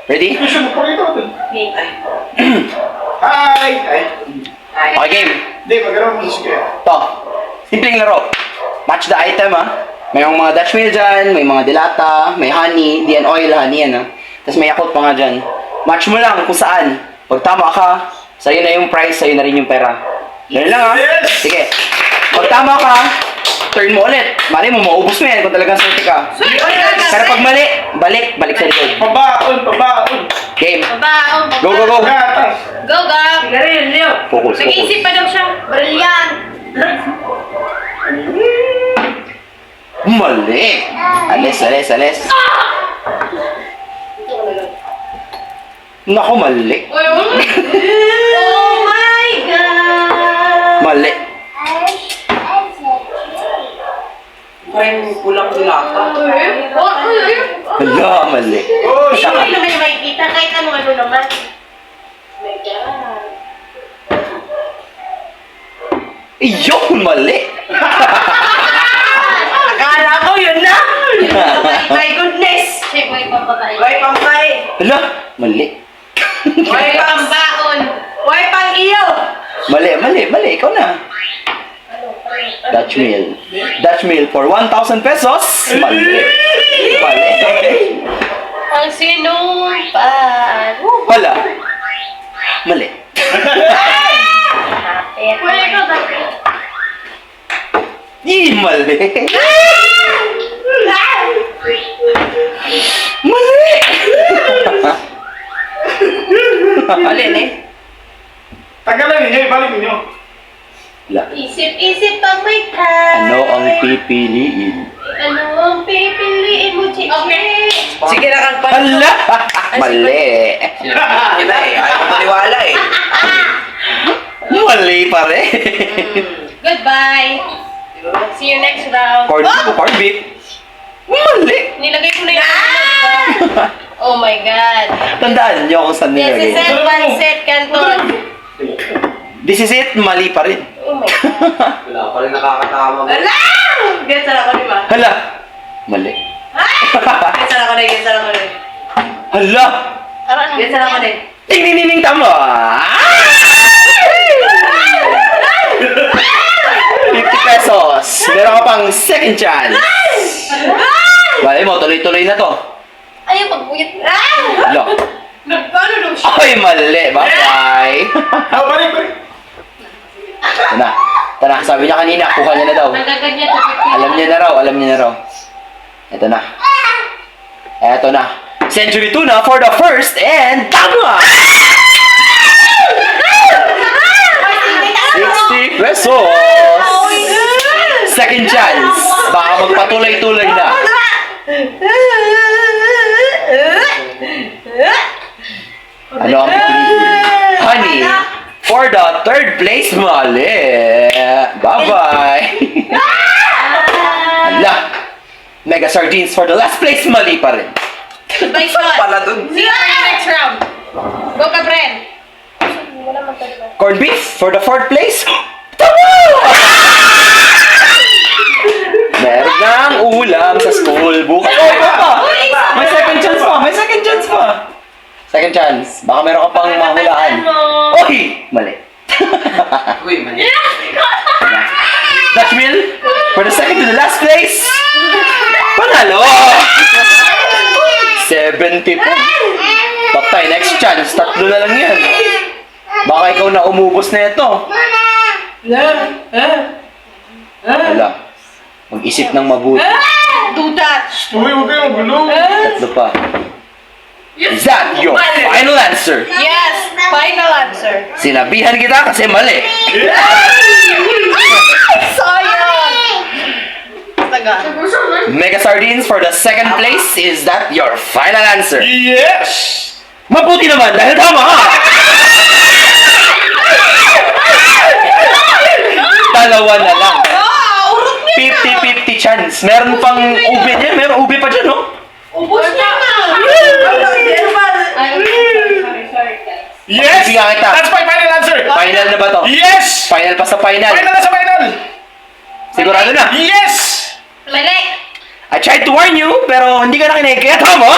Ready? Hi! Okay, game. Hindi, magkaroon mo sige. Ito. Simpleng laro. Match the item, May mga Dutch meal dyan, may mga dilata, may honey, di yan oil, honey yan, Tapos may Yakult pa nga dyan. Match mo lang kung saan. Pag tama ka, sa'yo na yung prize, sa'yo na rin yung pera. Ganun lang, Sige. Pag tama ka, turn mo ulit. Mali mo, maubos mo yan kung talagang swerte ka. Pero pag mali, balik sa likod. Pabaon! Game. Babaong, Go, go, go. Gatas! Go, go. Focus, Nag-iisip pa daw siya. Brilliant. Mali. Alis. Naku, mali. Oh my God. Mali. Parang kulang dilata. Hala, mali. Oh, Hindi shit! naman yung makikita kahit ano naman. Oh my God. Iyon, mali. Akala ko yun na! My goodness! Check mo yung pampatay. Way pampay! Hala, mali. Way Pambaon. Way pang iyo! Mali. Ikaw na. Dutch meal for 1,000 pesos. Mali. Ang sinumpan. Hala. Mali. Wala ka dati. Mali. Mali. Alin eh? Tagalan ninyo, ibalik ninyo. Hala. Isip-isip pang may time. Ano ang pipiliin? Ano ang pipiliin mo, Chichi? Okay. Sige na kang pan. Hala. Mali. Iba eh, ayaw ko maniwala eh. Mali pa rin. Goodbye. See you next round. Corn beef. Mali. Nilagay ko na yung Oh my God. Tandaan niyo kung saan This is nilagay. it, pancit, canton. This is it. Mali pa rin. Oh my God. Wala pa rin nakakatama mo. Ala! Gets na ako ni ma. Hala. Mali. Gets na ako ni, gets na ako ni. Hala. Gets na ako ni. Ting tama. 50 pesos. Meron ka pang second chance. Bale mo, tuloy-tuloy na to. Ayaw pagpuyat. Hala. Nagkano daw siya? Ay, mali. Bye-bye. Balik! Ito na. Sabi niya kanina, kuha niya na daw. Nagaganyan sa pipi. Alam niya na raw. Ito na. Century tuna for the first and tama! 60 pesos! Second chance. Baka magpatuloy-tuloy na. Ano ang pipiliin? Honey, for the third place, mali. Bye-bye. Hala. Mega sardines for the last place, mali pa rin. Goodbye, Sean. Pala dun. See you in the next round. Go ka, friend. Wala man talaga. Corned beef for the fourth place. Tama! Meron ng ulam sa school bukas. Oh, ikaw pa! May second chance pa. Second chance. Baka meron ka pang mahulaan. Oy! Mali. Uy, mali. Dutch meal for the second to the last place. Panalo! 70 po. Patay, next chance. Tatlo na lang yan. Baka ikaw na umubos na ito. Wala. Mag-isip ng mabuti. Do that! Uy, huwag kayong gulo! Tatlo pa. Is that your final answer? Yes, final answer. Sinabihan kita kasi mali. Sayang! Taga. Mega sardines for the second place. Is that your final answer? Yes! Mabuti naman dahil tama ka! Dalawa na lang. 50-50 chance. Meron pang ube dyan. Meron ube pa dyan, no? Ubus niya na. Sorry, guys. Yes! Bigyan kita. That's my final answer! Final na ba to? Yes! Final pa sa final. Final na sa final! Sigurado na. Yes! Mali. I tried to warn you, pero hindi ka nakinig. Kaya tama.